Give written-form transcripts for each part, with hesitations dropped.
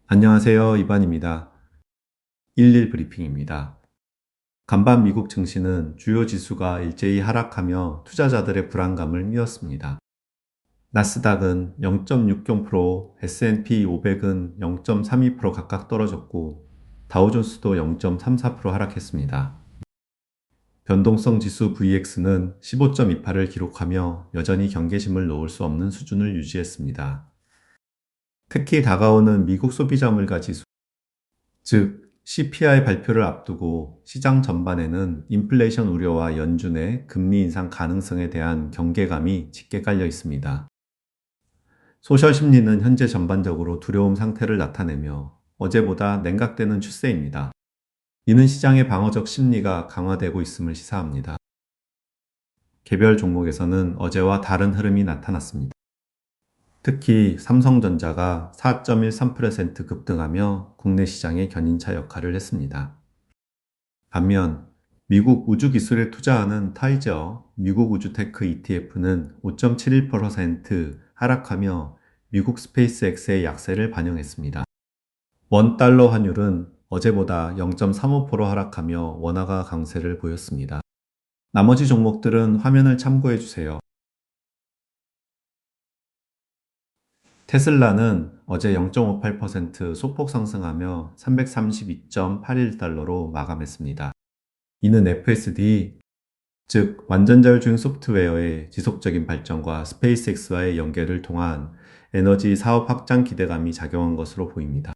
안녕하세요. 이반입니다. 일일 브리핑입니다. 간밤 미국 증시는 주요 지수가 일제히 하락하며 투자자들의 불안감을 뉘었습니다. 나스닥은 0.60%, S&P 500은 0.32% 각각 떨어졌고 다우존스도 0.34% 하락했습니다. 변동성 지수 VX는 15.28을 기록하며 여전히 경계심을 놓을 수 없는 수준을 유지했습니다. 특히 다가오는 미국 소비자 물가 지수, 즉 CPI 발표를 앞두고 시장 전반에는 인플레이션 우려와 연준의 금리 인상 가능성에 대한 경계감이 짙게 깔려 있습니다. 소셜 심리는 현재 전반적으로 두려움 상태를 나타내며 어제보다 냉각되는 추세입니다. 이는 시장의 방어적 심리가 강화되고 있음을 시사합니다. 개별 종목에서는 어제와 다른 흐름이 나타났습니다. 특히 삼성전자가 4.13% 급등하며 국내 시장의 견인차 역할을 했습니다. 반면 미국 우주기술에 투자하는 타이저 미국 우주테크 ETF는 5.71% 하락하며 미국 스페이스X의 약세를 반영했습니다. 원달러 환율은 어제보다 0.35% 하락하며 원화가 강세를 보였습니다. 나머지 종목들은 화면을 참고해 주세요. 테슬라는 어제 0.58% 소폭 상승하며 332.81달러로 마감했습니다. 이는 FSD, 즉 완전자율주행 소프트웨어의 지속적인 발전과 스페이스X와의 연계를 통한 에너지 사업 확장 기대감이 작용한 것으로 보입니다.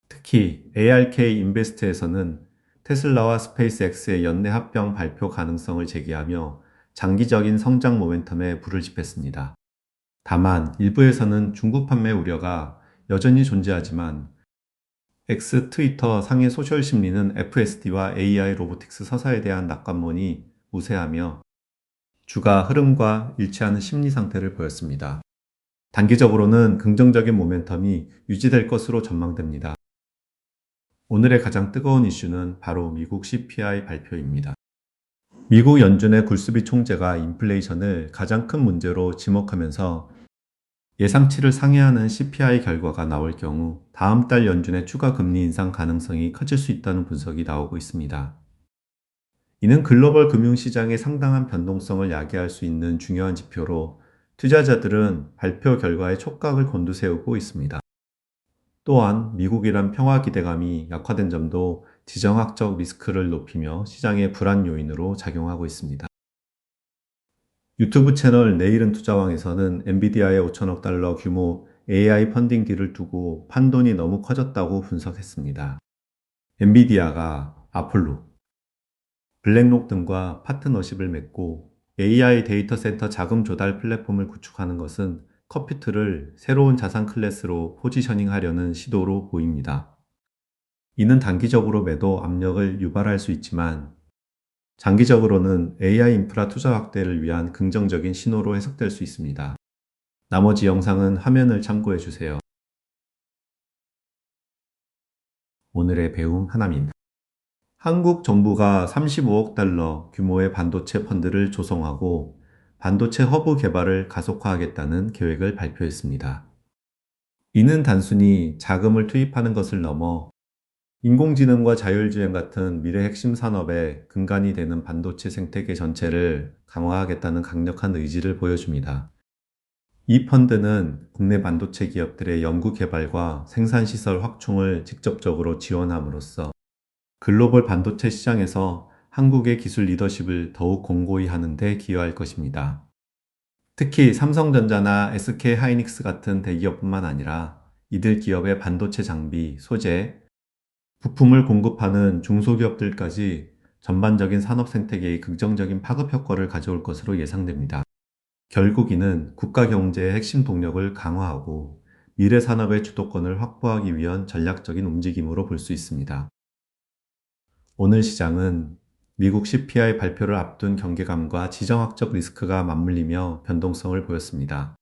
특히 ARK 인베스트에서는 테슬라와 스페이스X의 연내 합병 발표 가능성을 제기하며 장기적인 성장 모멘텀에 불을 지폈습니다. 다만 일부에서는 중국 판매 우려가 여전히 존재하지만 X 트위터 상해 소셜 심리는 FSD와 AI 로보틱스 서사에 대한 낙관론이 우세하며 주가 흐름과 일치하는 심리 상태를 보였습니다. 단기적으로는 긍정적인 모멘텀이 유지될 것으로 전망됩니다. 오늘의 가장 뜨거운 이슈는 바로 미국 CPI 발표입니다. 미국 연준의 굴스비 총재가 인플레이션을 가장 큰 문제로 지목하면서 예상치를 상회하는 CPI 결과가 나올 경우 다음 달 연준의 추가 금리 인상 가능성이 커질 수 있다는 분석이 나오고 있습니다. 이는 글로벌 금융시장의 상당한 변동성을 야기할 수 있는 중요한 지표로 투자자들은 발표 결과에 촉각을 곤두세우고 있습니다. 또한 미국이란 평화 기대감이 약화된 점도 지정학적 리스크를 높이며 시장의 불안 요인으로 작용하고 있습니다. 유튜브 채널 내일은 투자왕에서는 엔비디아의 5천억 달러 규모 AI 펀딩 딜을 두고 판돈이 너무 커졌다고 분석했습니다. 엔비디아가 아폴로, 블랙록 등과 파트너십을 맺고 AI 데이터 센터 자금 조달 플랫폼을 구축하는 것은 컴퓨트를 새로운 자산 클래스로 포지셔닝 하려는 시도로 보입니다. 이는 단기적으로 매도 압력을 유발할 수 있지만 장기적으로는 AI 인프라 투자 확대를 위한 긍정적인 신호로 해석될 수 있습니다. 나머지 영상은 화면을 참고해 주세요. 오늘의 배움 하나입니다. 한국 정부가 35억 달러 규모의 반도체 펀드를 조성하고 반도체 허브 개발을 가속화하겠다는 계획을 발표했습니다. 이는 단순히 자금을 투입하는 것을 넘어 인공지능과 자율주행 같은 미래 핵심 산업의 근간이 되는 반도체 생태계 전체를 강화하겠다는 강력한 의지를 보여줍니다. 이 펀드는 국내 반도체 기업들의 연구 개발과 생산시설 확충을 직접적으로 지원함으로써 글로벌 반도체 시장에서 한국의 기술 리더십을 더욱 공고히 하는 데 기여할 것입니다. 특히 삼성전자나 SK하이닉스 같은 대기업뿐만 아니라 이들 기업의 반도체 장비, 소재, 부품을 공급하는 중소기업들까지 전반적인 산업 생태계의 긍정적인 파급 효과를 가져올 것으로 예상됩니다. 결국 이는 국가 경제의 핵심 동력을 강화하고 미래 산업의 주도권을 확보하기 위한 전략적인 움직임으로 볼 수 있습니다. 오늘 시장은 미국 CPI 발표를 앞둔 경계감과 지정학적 리스크가 맞물리며 변동성을 보였습니다.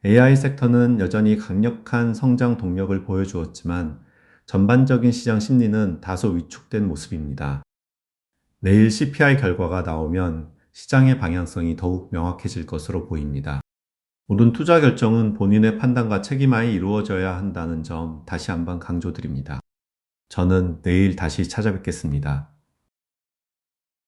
AI 섹터는 여전히 강력한 성장 동력을 보여주었지만 전반적인 시장 심리는 다소 위축된 모습입니다. 내일 CPI 결과가 나오면 시장의 방향성이 더욱 명확해질 것으로 보입니다. 모든 투자 결정은 본인의 판단과 책임하에 이루어져야 한다는 점 다시 한번 강조드립니다. 저는 내일 다시 찾아뵙겠습니다.